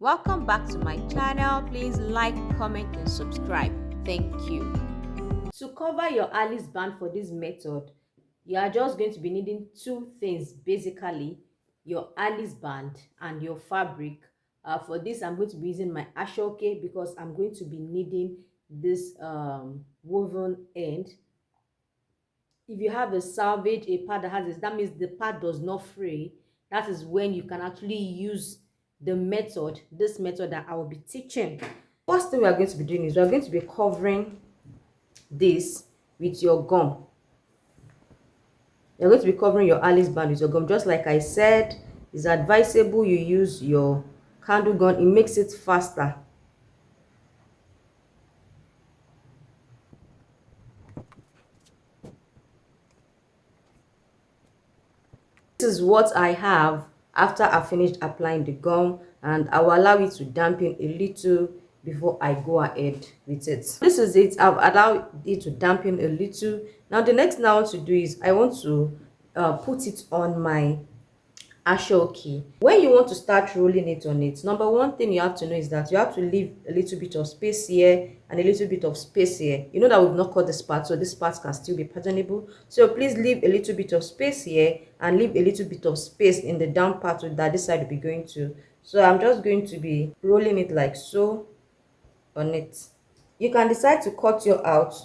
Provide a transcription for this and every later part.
Welcome back to my channel. Please like, comment and subscribe. Thank you. To cover your Alice band for this method, you are just going to be needing two things basically: your Alice band and your fabric. For this, I'm going to be using my ashoke because I'm going to be needing this woven end. If you have a salvage, a part that has this, that means the part does not fray. That is when you can actually use the method, this method that I will be teaching. First thing we are going to be doing is we are going to be covering this with your gum. You're going to be covering your Alice band with your gum. Just like I said, it's advisable you use your candle gun. It makes it faster. This is what I have after I finished applying the gum, and I will allow it to dampen a little before I go ahead with it. This is it. I've allowed it to dampen a little. Now the next thing I want to do is I want to put it on my ashoke. When you want to start rolling it on it, number one thing you have to know is that you have to leave a little bit of space here and a little bit of space here. You know that we've not cut this part, so this part can still be patternable. So please leave a little bit of space here and leave a little bit of space in the down part that this side will be going to. So I'm just going to be rolling it like so on it. You can decide to cut your out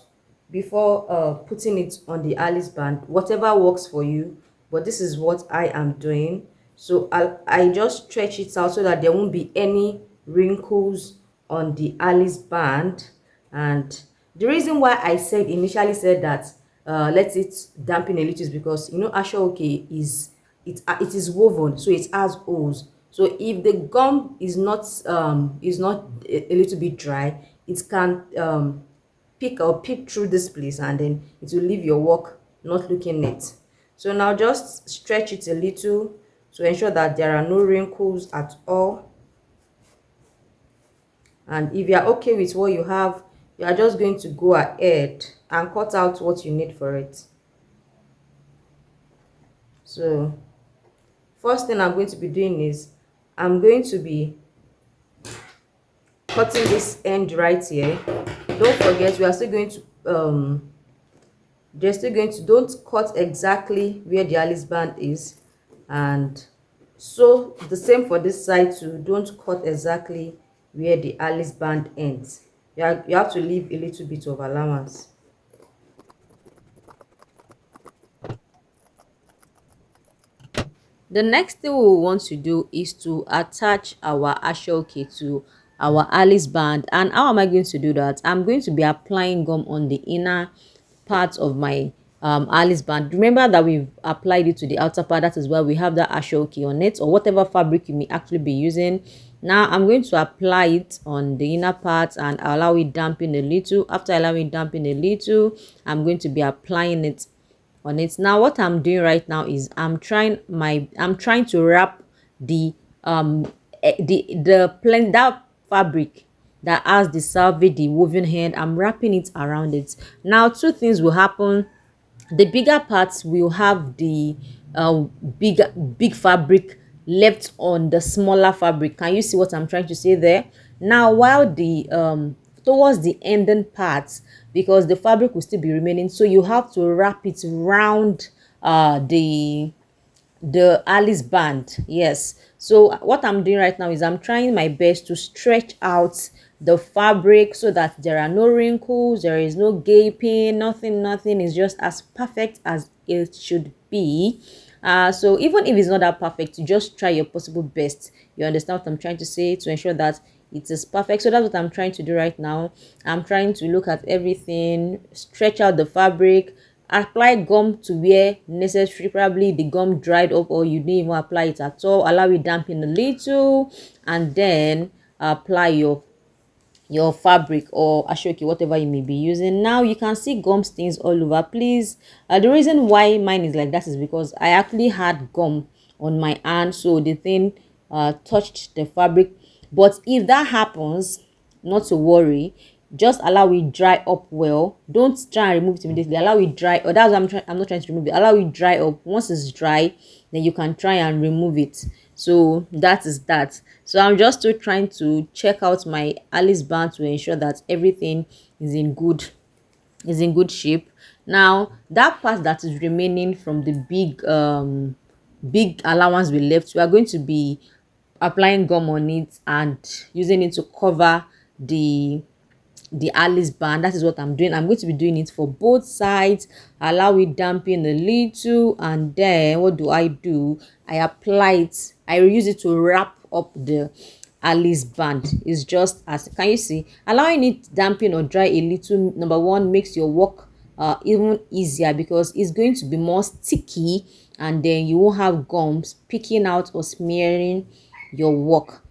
before putting it on the Alice band, whatever works for you, but this is what I am doing. So I just stretch it out so that there won't be any wrinkles on the Alice band. And the reason why I said initially said that let it dampen a little is because you know ashoke is it is woven, so it has holes. So if the gum is not a little bit dry, it can peek through this place, and then it will leave your work not looking neat. So now just stretch it a little to ensure that there are no wrinkles at all. And if you are okay with what you have, you are just going to go ahead and cut out what you need for it. So first thing I'm going to be doing is I'm going to be cutting this end right here. Don't forget, we are still going to don't cut exactly where the Alice band is, and so the same for this side too. Don't cut exactly where the Alice band ends. You have to leave a little bit of allowance. The next thing we want to do is to attach our ashoke to our Alice band. And how am I going to do that? I'm going to be applying gum on the inner part of my Alice band. Remember that we've applied it to the outer part. That is why we have the ashoke on it, or whatever fabric you may actually be using. Now I'm going to apply it on the inner part and allow it dampen a little. After allowing it dampen a little, I'm going to be applying it on it. Now what I'm doing right now is I'm trying to wrap the plain that fabric that has the salvage, the woven hand. I'm wrapping it around it. Now two things will happen. The bigger parts will have the big fabric left on the smaller fabric. Can you see what I'm trying to say there? Now while the towards the ending parts, because the fabric will still be remaining, so you have to wrap it around the Alice band. Yes, so what I'm doing right now is I'm trying my best to stretch out the fabric so that there are no wrinkles, there is no gaping, nothing is just as perfect as it should be. So even if it's not that perfect, you just try your possible best. You understand what I'm trying to say, to ensure that it is perfect. So that's what I'm trying to do right now. I'm trying to look at everything, stretch out the fabric, apply gum to where necessary. Probably the gum dried up or you didn't even apply it at all. Allow it dampen a little, and then apply your fabric or ashoke, whatever you may be using. Now you can see gum stains all over. Please, the reason why mine is like that is because I actually had gum on my hand, so the thing touched the fabric. But if that happens, not to worry, just allow it dry up well. Don't try and remove it immediately. Allow it dry, or that's what I'm not trying to remove it. Allow it dry up. Once it's dry, then you can try and remove it. So that is that. So I'm just still trying to check out my Alice band to ensure that everything is in good shape. Now that part that is remaining from the big allowance we left, we are going to be applying gum on it and using it to cover the Alice band. That is what I'm doing. I'm going to be doing it for both sides. Allow it dampen a little, and then what do? I apply it. I use it to wrap up the Alice band. Is just as, can you see, allowing it dampen or dry a little, number one, makes your work even easier, because it's going to be more sticky, and then you won't have gums picking out or smearing your work.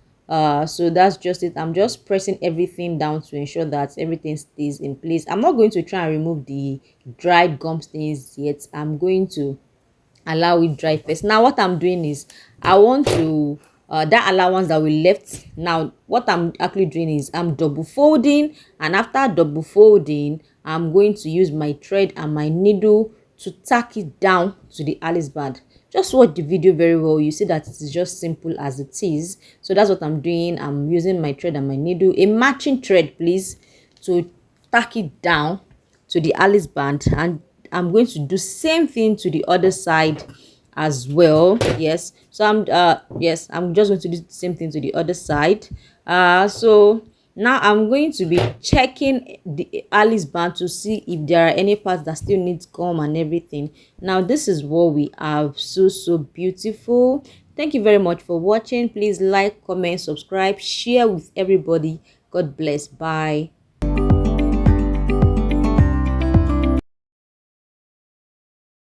So that's just it. I'm just pressing everything down to ensure that everything stays in place. I'm not going to try and remove the dried gum stains yet. I'm going to allow it dry first. Now what I'm doing is, I want to that allowance that we left, now what I'm actually doing is I'm double folding, and after double folding, I'm going to use my thread and my needle to tack it down to the Alice band. Just watch the video very well. You see that it is just simple as it is. So that's what I'm doing. I'm using my thread and my needle, a matching thread please, to tack it down to the Alice band, and I'm going to do same thing to the other side as well. Yes, so I'm just going to do the same thing to the other side. So now I'm going to be checking the Alice band to see if there are any parts that still needs gum and everything. Now this is what we have. So beautiful. Thank you very much for watching. Please like, comment, subscribe, share with everybody. God bless. Bye.